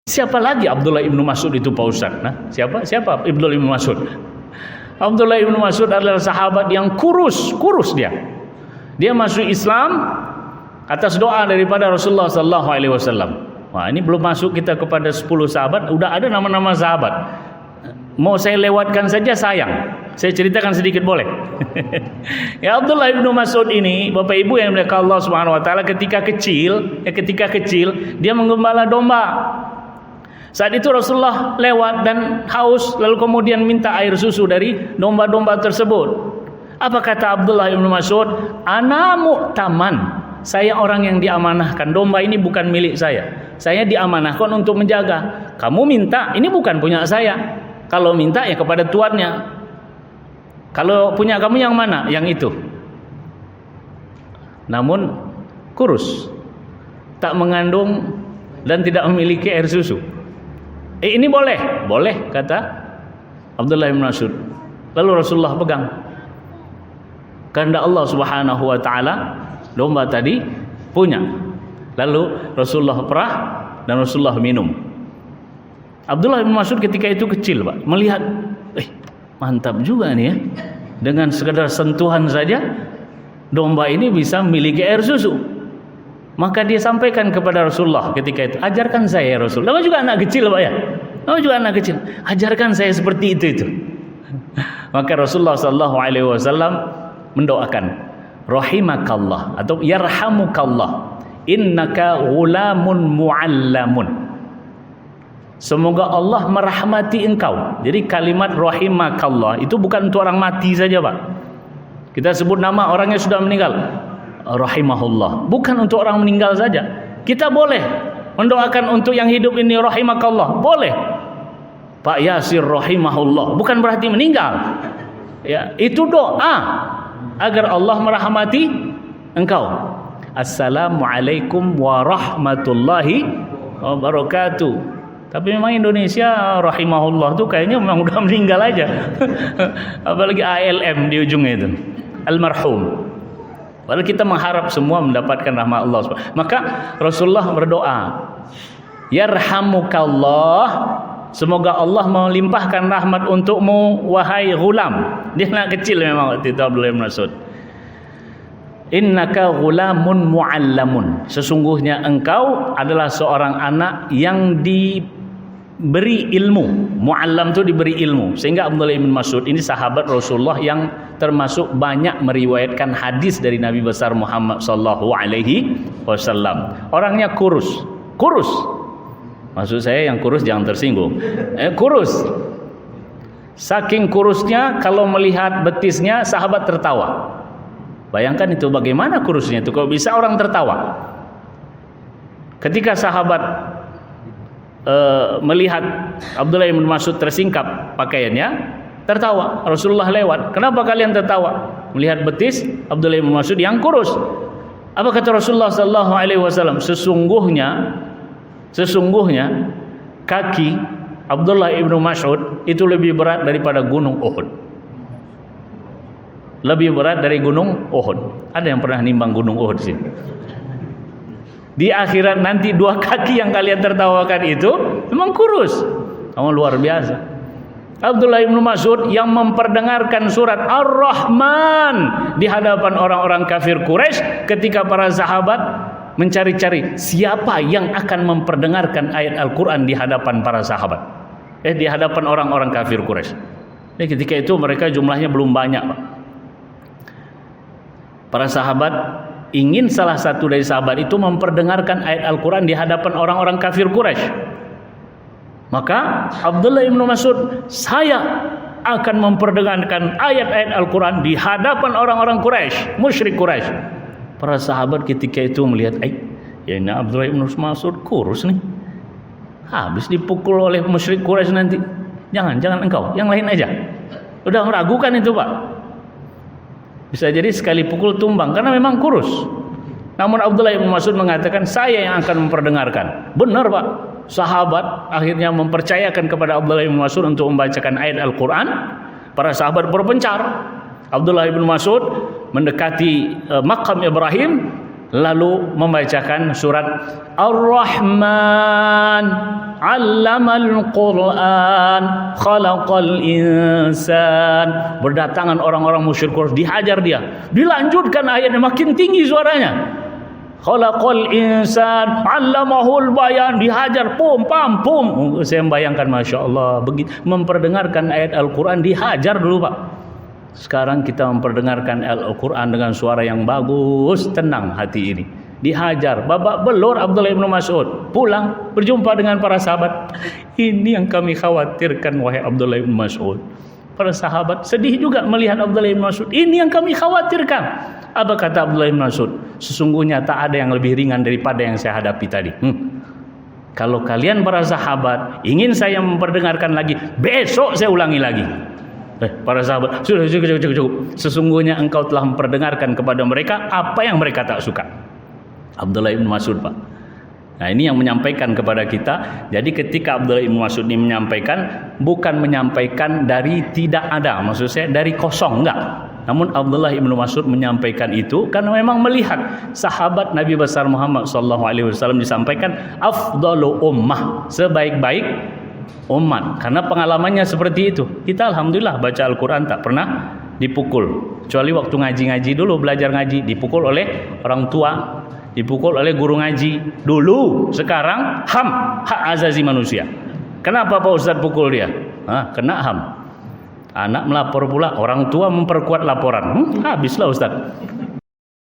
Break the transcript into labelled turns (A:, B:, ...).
A: Siapa lagi Abdullah ibnu Mas'ud itu Pak Ustaz? Nah, siapa Abdullah ibnu Mas'ud? Abdullah ibnu Mas'ud adalah sahabat yang kurus dia. Dia masuk Islam atas doa daripada Rasulullah sallallahu alaihi wasallam. Wah, ini belum masuk kita kepada 10 sahabat, udah ada nama-nama sahabat. Mau saya lewatkan saja sayang. Saya ceritakan sedikit boleh? Ya, Abdullah ibnu Mas'ud ini, Bapak Ibu yang dimuliakan Allah Subhanahu wa taala, ketika kecil dia menggembala domba. Saat itu Rasulullah lewat dan haus, lalu kemudian minta air susu dari domba-domba tersebut. Apa kata Abdullah ibnu Mas'ud? Ana mu'taman. Saya orang yang diamanahkan. Domba ini bukan milik saya. Saya diamanahkan untuk menjaga. Kamu minta, ini bukan punya saya. Kalau minta ya kepada tuannya. Kalau punya kamu yang mana? Yang itu. Namun kurus, tak mengandung dan tidak memiliki air susu. Ini boleh kata Abdullah bin Mas'ud. Lalu Rasulullah pegang. Kehendak Allah Subhanahu wa taala, domba tadi punya. Lalu Rasulullah perah dan Rasulullah minum. Abdullah bin Mas'ud ketika itu kecil, Pak, melihat, mantap juga nih ya. Dengan sekadar sentuhan saja domba ini bisa memiliki air susu. Maka dia sampaikan kepada Rasulullah ketika itu, ajarkan saya ya Rasul. Nama juga anak kecil, Pak ya. Nama juga anak kecil. Ajarkan saya seperti itu. Maka Rasulullah sallallahu alaihi wasallam mendoakan, rahimakallah atau yarhamukallah, innaka ghulamun muallamun. Semoga Allah merahmati engkau. Jadi kalimat rahimakallah itu bukan untuk orang mati saja, Pak. Kita sebut nama orangnya sudah meninggal, rahimahullah. Bukan untuk orang meninggal saja. Kita boleh mendoakan untuk yang hidup ini rahimakallah. Boleh. Pak Yasir rahimahullah. Bukan berarti meninggal. Ya, itu doa agar Allah merahmati engkau. Assalamualaikum warahmatullahi wabarakatuh. Tapi memang Indonesia rahimahullah tuh kayaknya memang udah meninggal aja. Apalagi ALM di ujungnya itu, almarhum. Padahal kita mengharap semua mendapatkan rahmat Allah. Maka Rasulullah berdoa, yarhamukallah, semoga Allah melimpahkan rahmat untukmu wahai ghulam. Dia anak kecil memang waktu itu Abdullah bin Mas'ud. Innaka ghulamun muallamun. Sesungguhnya engkau adalah seorang anak yang diberi ilmu. Muallam itu diberi ilmu. Sehingga Abdullah bin Mas'ud ini sahabat Rasulullah yang termasuk banyak meriwayatkan hadis dari Nabi besar Muhammad sallallahu alaihi wasallam. Orangnya kurus. Maksud saya yang kurus jangan tersinggung. Kurus. Saking kurusnya kalau melihat betisnya sahabat tertawa. Bayangkan itu bagaimana kurusnya itu, kalau bisa orang tertawa. Ketika sahabat melihat Abdullah bin Mas'ud tersingkap pakaiannya, tertawa. Rasulullah lewat. Kenapa kalian tertawa? Melihat betis Abdullah bin Mas'ud yang kurus. Apa kata Rasulullah sallallahu alaihi wasallam? Sesungguhnya kaki Abdullah bin Mas'ud itu lebih berat daripada gunung Uhud. Lebih berat dari gunung Uhud. Ada yang pernah nimbang gunung Uhud sih? Di akhirat nanti dua kaki yang kalian tertawakan itu memang kurus. Kamu luar biasa. Abdullah bin Mas'ud yang memperdengarkan surat Ar-Rahman di hadapan orang-orang kafir Quraisy ketika para sahabat mencari-cari siapa yang akan memperdengarkan ayat Al-Quran di hadapan para sahabat. Di hadapan orang-orang kafir Quraisy. Ketika itu mereka jumlahnya belum banyak, Pak. Para sahabat ingin salah satu dari sahabat itu memperdengarkan ayat Al-Quran di hadapan orang-orang kafir Quraisy. Maka Abdullah bin Mas'ud, saya akan memperdengarkan ayat-ayat Al-Quran di hadapan orang-orang Quraisy, musyrik Quraisy. Para sahabat ketika itu melihat, ya ini Abdullah bin Mas'ud kurus nih, habis dipukul oleh musyrik Quraisy nanti. Jangan engkau, yang lain aja. Udah meragukan itu, Pak. Bisa jadi sekali pukul tumbang karena memang kurus. Namun Abdullah bin Mas'ud mengatakan, saya yang akan memperdengarkan. Benar, Pak. Sahabat akhirnya mempercayakan kepada Abdullah bin Mas'ud untuk membacakan ayat Al-Quran. Para sahabat berpencar. Abdullah bin Mas'ud mendekati makam Ibrahim, lalu membacakan surat Ar-Rahman 'Allamal Qur'an Khalaqal Insan. Berdatangan orang-orang musyrik Quraisy, dihajar dia. Dilanjutkan ayatnya, makin tinggi suaranya. Khalaqal Insan 'Allamahul Bayan, dihajar, pum pam pum. Saya membayangkan, Masya Allah, begitu memperdengarkan ayat Al-Quran dihajar dulu Pak. Sekarang kita memperdengarkan Al-Quran dengan suara yang bagus, tenang hati ini. Dihajar, babak belur Abdullah bin Mas'ud. Pulang, berjumpa dengan para sahabat. Ini yang kami khawatirkan, wahai Abdullah bin Mas'ud. Para sahabat sedih juga melihat Abdullah bin Mas'ud. Ini yang kami khawatirkan. Apa kata Abdullah bin Mas'ud? Sesungguhnya tak ada yang lebih ringan daripada yang saya hadapi tadi. Kalau kalian para sahabat ingin saya memperdengarkan lagi, besok saya ulangi lagi. Para sahabat, sudah cukup. Sesungguhnya engkau telah memperdengarkan kepada mereka apa yang mereka tak suka. Abdullah bin Mas'ud, Pak. Nah, ini yang menyampaikan kepada kita. Jadi ketika Abdullah bin Mas'ud ini menyampaikan, bukan menyampaikan dari tidak ada, maksud saya dari kosong, enggak. Namun Abdullah bin Mas'ud menyampaikan itu karena memang melihat sahabat Nabi besar Muhammad SAW disampaikan afdalu ummah, sebaik-baik umat, karena pengalamannya seperti itu. Kita alhamdulillah baca Al-Quran tak pernah dipukul, kecuali waktu ngaji-ngaji dulu, belajar ngaji dipukul oleh orang tua, dipukul oleh guru ngaji dulu. Sekarang hak azazi manusia. Kenapa Pak Ustadz pukul dia? Kena HAM. Anak melapor pula, orang tua memperkuat laporan. Habislah Ustadz.